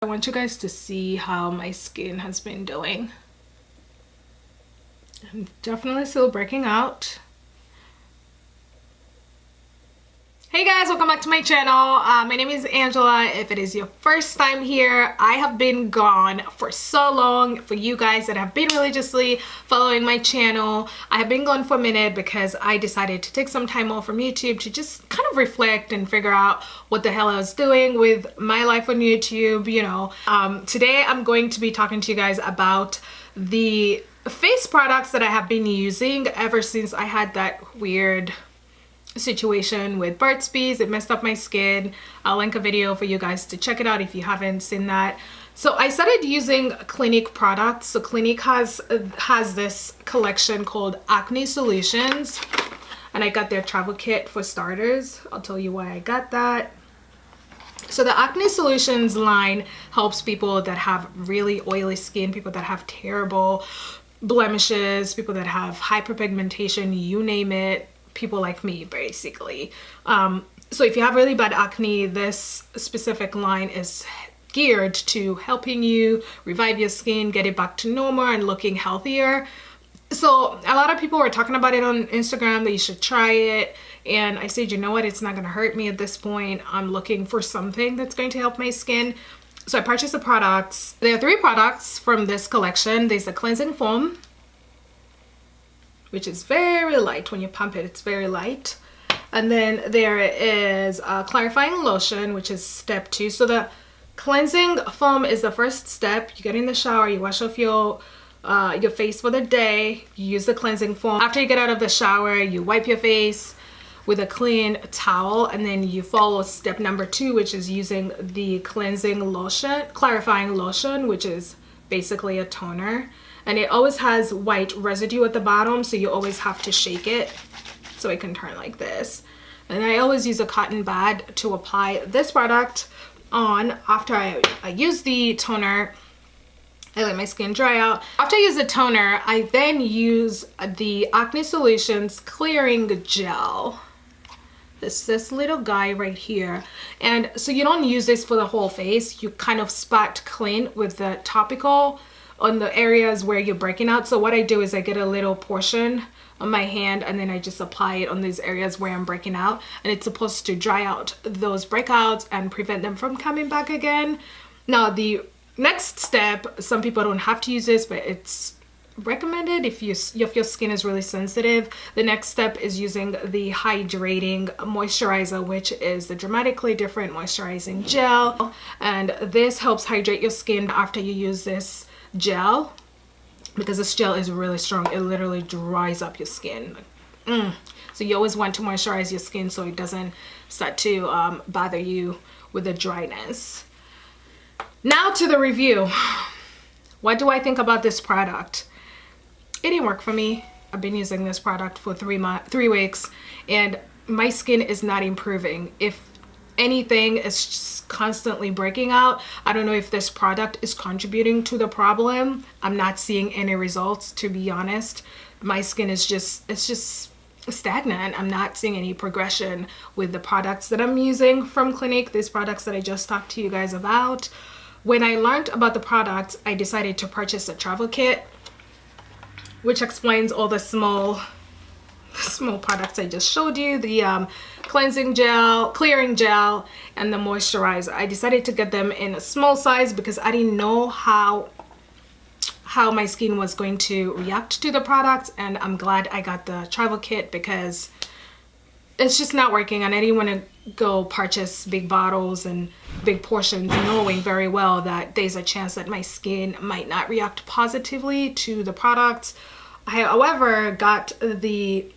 I want you guys to see how my skin has been doing. I'm definitely still breaking out. Hey guys, welcome back to my channel. My name is Angela. If it is your first time here, I have been gone for so long. For you guys that have been religiously following my channel, I have been gone for a minute because I decided to take some time off from YouTube to just kind of reflect and figure out what the hell I was doing with my life on YouTube, you know. Today I'm going to be talking to you guys about the face products that I have been using ever since I had that weird situation with Burt's Bees. It messed up my skin. I'll link a video for you guys to check it out if you haven't seen that. So I started using Clinique products. So Clinique has this collection called Acne Solutions, and I got their travel kit for starters. I'll tell you why I got that. So the Acne Solutions line helps people that have really oily skin, people that have terrible blemishes, people that have hyperpigmentation, you name it. People like me, basically. So if you have really bad acne, this specific line is geared to helping you revive your skin, get it back to normal and looking healthier. So a lot of people were talking about it on Instagram that you should try it, and I said, you know what, it's not gonna hurt me at this point. I'm looking for something that's going to help my skin. So I purchased the products. There are 3 products from this collection. There's the cleansing foam, which is very light. When you pump it, it's very light. And then there is a clarifying lotion, which is step 2. So the cleansing foam is the first step. You get in the shower, you wash off your face for the day, you use the cleansing foam. After you get out of the shower, you wipe your face with a clean towel, and then you follow step number 2, which is using the cleansing lotion, clarifying lotion, which is basically a toner. And it always has white residue at the bottom, so you always have to shake it so it can turn like this. And I always use a cotton pad to apply this product on. After I use the toner, I let my skin dry out. After I use the toner, I then use the Acne Solutions clearing gel. This little guy right here. And so you don't use this for the whole face. You kind of spot clean with the topical on the areas where you're breaking out. So what I do is I get a little portion on my hand and then I just apply it on these areas where I'm breaking out, and it's supposed to dry out those breakouts and prevent them from coming back again. Now the next step, some people don't have to use this, but it's recommended if your skin is really sensitive. The next step is using the Hydrating Moisturizer, which is the dramatically different moisturizing gel, and this helps hydrate your skin after you use this gel, because this gel is really strong. It literally dries up your skin. So you always want to moisturize your skin so it doesn't start to bother you with the dryness. Now to the review. What do I think about this product? It didn't work for me. I've been using this product for 3 weeks and my skin is not improving. If anything, it's just constantly breaking out. I don't know if this product is contributing to the problem. I'm not seeing any results, to be honest. My skin is it's just stagnant. I'm not seeing any progression with the products that I'm using from Clinique, these products that I just talked to you guys about. When I learned about the products, I decided to purchase a travel kit, which explains all the small products I just showed you, the cleansing gel, clearing gel, and the moisturizer. I decided to get them in a small size because I didn't know how my skin was going to react to the products, and I'm glad I got the travel kit because it's just not working, and I didn't want to go purchase big bottles and big portions knowing very well that there's a chance that my skin might not react positively to the products. I, however, got the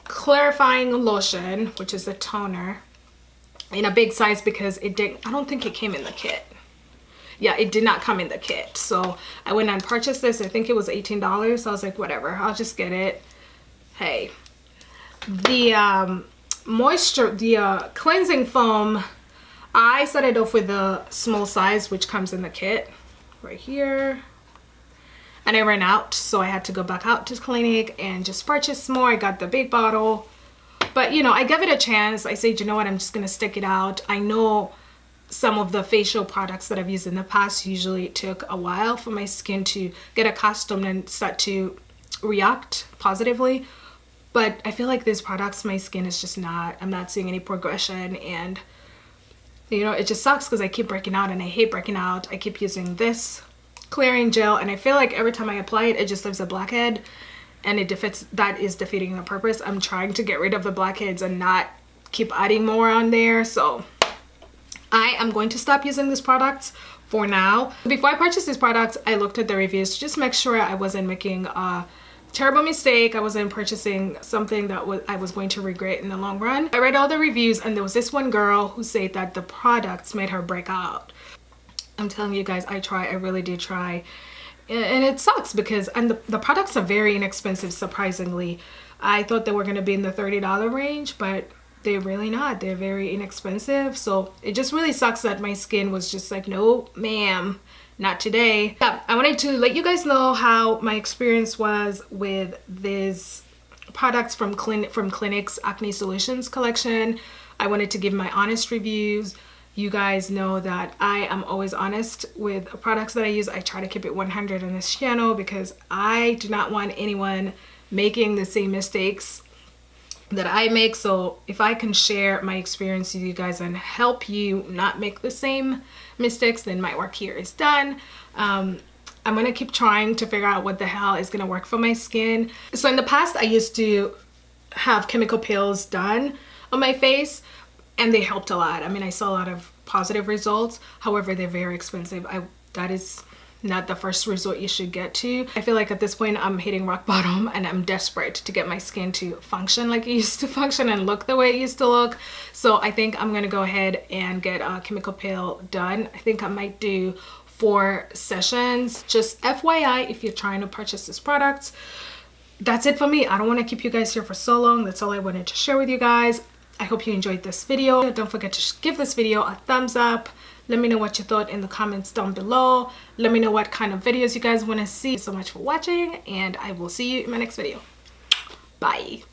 clarifying lotion, which is the toner, in a big size because I don't think it came in the kit. Yeah, it did not come in the kit. So I went and purchased this. I think it was $18. So I was like, whatever, I'll just get it. Hey, the cleansing foam, I started off with the small size, which comes in the kit right here. And I ran out, so I had to go back out to Clinique and just purchase more. I got the big bottle, but you know, I gave it a chance. I said, you know what, I'm just gonna stick it out. I know some of the facial products that I've used in the past. Usually it took a while for my skin to get accustomed and start to react positively. But I feel like these products, my skin is just not, I'm not seeing any progression, and you know, it just sucks because I keep breaking out and I hate breaking out. I keep using this clearing gel and I feel like every time I apply it, it just leaves a blackhead, and that is defeating the purpose. I'm trying to get rid of the blackheads and not keep adding more on there. So I am going to stop using these products for now. Before I purchased these products, I looked at the reviews to just make sure I wasn't making a terrible mistake. I wasn't purchasing something that I was going to regret in the long run. I read all the reviews and there was this one girl who said that the products made her break out. I'm telling you guys, I really did try. And it sucks because the products are very inexpensive, surprisingly. I thought they were going to be in the $30 range, but they're really not. They're very inexpensive. So it just really sucks that my skin was just like, no ma'am, not today. Yeah, I wanted to let you guys know how my experience was with these products from Clinique's Acne Solutions collection. I wanted to give my honest reviews. You guys know that I am always honest with products that I use. I try to keep it 100 on this channel because I do not want anyone making the same mistakes that I make. So if I can share my experience with you guys and help you not make the same mistakes, then my work here is done. I'm gonna keep trying to figure out what the hell is gonna work for my skin. So in the past, I used to have chemical peels done on my face, and they helped a lot. I mean, I saw a lot of positive results. However, they're very expensive. That is not the first resort you should get to. I feel like at this point I'm hitting rock bottom and I'm desperate to get my skin to function like it used to function and look the way it used to look. So I think I'm gonna go ahead and get a chemical peel done. I think I might do 4 sessions. Just FYI, if you're trying to purchase this product. That's it for me. I don't want to keep you guys here for so long. That's all I wanted to share with you guys. I hope you enjoyed this video. Don't forget to give this video a thumbs up. Let me know what you thought in the comments down below. Let me know what kind of videos you guys want to see. Thank you so much for watching, and I will see you in my next video. Bye.